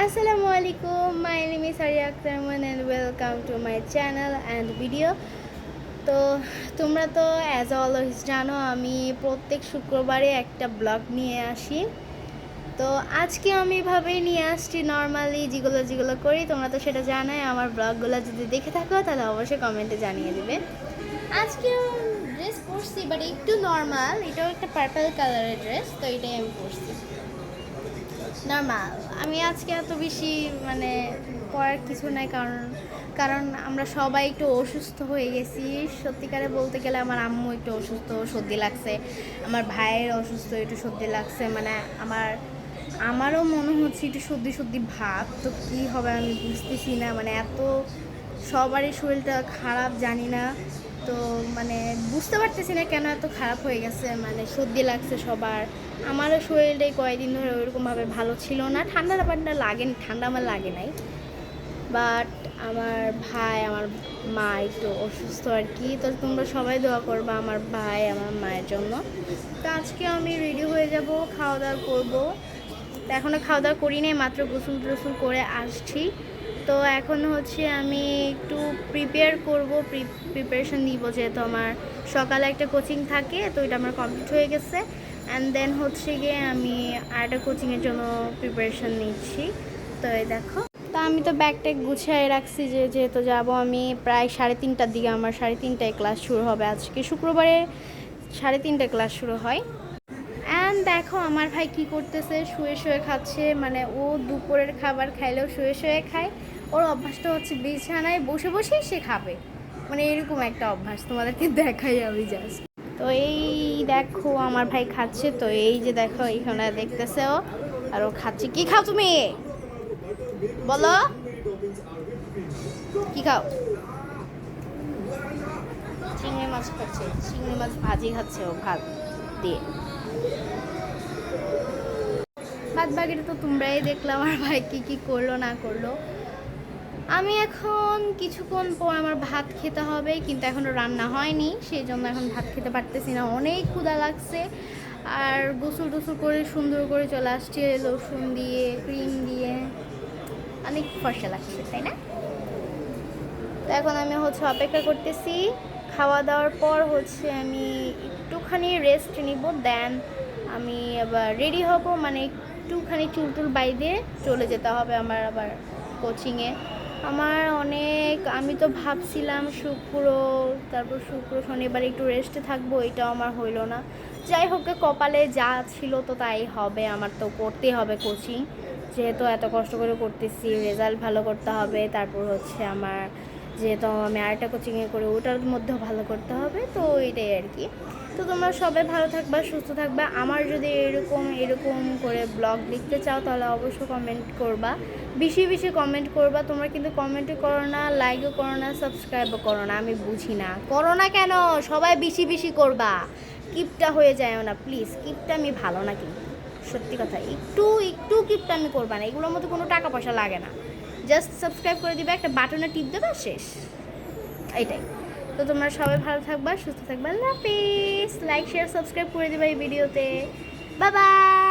Assalamualaikum, my name is Arya Akhtarman and welcome to my channel and video. তো তোমরা তো as always জানো আমি প্রত্যেক শুক্রবারে একটা ব্লগ নিয়ে আসি। তো আজকে আমি ভাবে নিয়ে আসছি নর্মালি যেগুলো করি, তোমরা তো সেটা জানাই। আমার ব্লগগুলো যদি দেখে থাকো তাহলে অবশ্যই কমেন্টে জানিয়ে দিবে। আজকে ড্রেস পরছি বাট একটু নর্মাল, এটাও একটা পার্পল কালারের ড্রেস, তো এটাই আমি পরছি নর্মাল। আমি আজকে এত বেশি পড়ার কিছু নাই, কারণ আমরা সবাই একটু অসুস্থ হয়ে গেছি। সত্যিকারে বলতে গেলে আমার আম্মু একটু অসুস্থ, সর্দি লাগছে, আমার ভাইয়ের অসুস্থ, একটু সর্দি লাগছে, আমারও মনে হচ্ছে একটু সর্দি ভাব। তো কী হবে আমি বুঝতেছি না, এত সবারই শরীরটা খারাপ জানি না। তো বুঝতে পারতেছি না কেন এত খারাপ হয়ে গেছে, সর্দি লাগছে সবার। আমারও শরীরটাই কয়েকদিন ধরে ওইরকমভাবে ভালো ছিল না। ঠান্ডা আমার লাগে নাই, বাট আমার ভাই আমার মা একটু অসুস্থ আর কি। তো তোমরা সবাই দোয়া করবা আমার ভাই আমার মায়ের জন্য। তো আজকে আমি রেডি হয়ে যাব, খাওয়া দাওয়া করবো। তো এখনও খাওয়া দাওয়া করি নাই, মাত্র গোসল টোসল করে আসছি। তো এখন হচ্ছে আমি একটু প্রিপারেশন নিব, যেহেতু আমার সকালে একটা কোচিং থাকে, তো এটা আমার কমপ্লিট হয়ে গেছে। অ্যান্ড দেন হচ্ছে গিয়ে আমি আরেকটা কোচিংয়ের জন্য প্রিপারেশন নিচ্ছি। তো এই দেখো, তা আমি তো ব্যাগটা গুছিয়ে রাখছি, যেহেতু যাব আমি প্রায় 3:30টার দিকে। আমার 3:30টায় ক্লাস শুরু হবে, আজকে শুক্রবারে 3:30টায় ক্লাস শুরু হয়। অ্যান্ড দেখো আমার ভাই কি করতেছে, শুয়ে খাচ্ছে। ও দুপুরের খাবার খাইলেও শুয়ে খায়। ওর অভ্যাসটা হচ্ছে বিছানায় বসেই সে খাবে, এরকম একটা অভ্যাস। তোমাদেরকে দেখাই আমি জাস্ট। তো এই দেখো আমার ভাই খাচ্ছে। তো এই যে দেখো এখানে দেখতেছে ও, আর ও খাচ্ছে। কি খাও তুমি, বলো কি খাও? চিংড়ি মাছ খাচ্ছে, চিংড়ি মাছ ভাজি খাচ্ছে ও ভাত দিয়ে। বাদ বাকিটা তো তোমরাই দেখলাম আমার ভাই কি করলো না করলো। আমি এখন কিছুক্ষণ পর আমার ভাত খেতে হবে, কিন্তু এখনও রান্না হয়নি, সেই জন্য এখন ভাত খেতে পারতেছি না, অনেক ক্ষুধা লাগছে। আর গোসল টোসল করে সুন্দর করে চলে আসছে, লোশন দিয়ে ক্রিম দিয়ে অনেক ফর্সা লাগছে, তাই না? তো এখন আমি হচ্ছে অপেক্ষা করতেছি। খাওয়া দাওয়ার পর হচ্ছে আমি একটুখানি রেস্ট নিব, দেন আমি আবার রেডি হব। একটুখানি চুল বাইদে চলে যেতে হবে আমার আবার কোচিংয়ে। আমি তো ভাবছিলাম তারপর শুক্র শনিবার একটু রেস্টে থাকবো, এটাও আমার হইলো না। যাই হোক, কপালে যা ছিল তো তাই হবে, আমার তো করতেই হবে কোচিং, যেহেতু এত কষ্ট করে করতেছি, রেজাল্ট ভালো করতে হবে। তারপর হচ্ছে আমার যেহেতু আমি আরেকটা কোচিংয়ে করে ওটার মধ্যেও ভালো করতে হবে, তো এটাই আর কি। তো তোমরা সবাই ভালো থাকবা, সুস্থ থাকবা। আমার যদি এরকম করে ব্লগ লিখতে চাও তাহলে অবশ্যই কমেন্ট করবা, বেশি কমেন্ট করবা। তোমরা কিন্তু কমেন্টও করো না, লাইকও করো না, সাবস্ক্রাইবও করো না। আমি বুঝি না করো না কেন, সবাই বেশি করবা, কিপটা হয়ে যায় না প্লিজ। কিপটা আমি ভালো না, কিন্তু সত্যি কথা, একটু কিপটা আমি করবা না। এগুলোর মধ্যে কোনো টাকা পয়সা লাগে না, জাস্ট সাবস্ক্রাইব করে দিবে, একটা বাটনে টিপ দেবে, শেষ, এইটাই। তো তোমরা সবাই ভালো থাকবা, সুস্থ থাকবা। আল্লাহ হাফিজ। লাইক শেয়ার সাবস্ক্রাইব করে দিবা এই ভিডিওতে। Bye bye.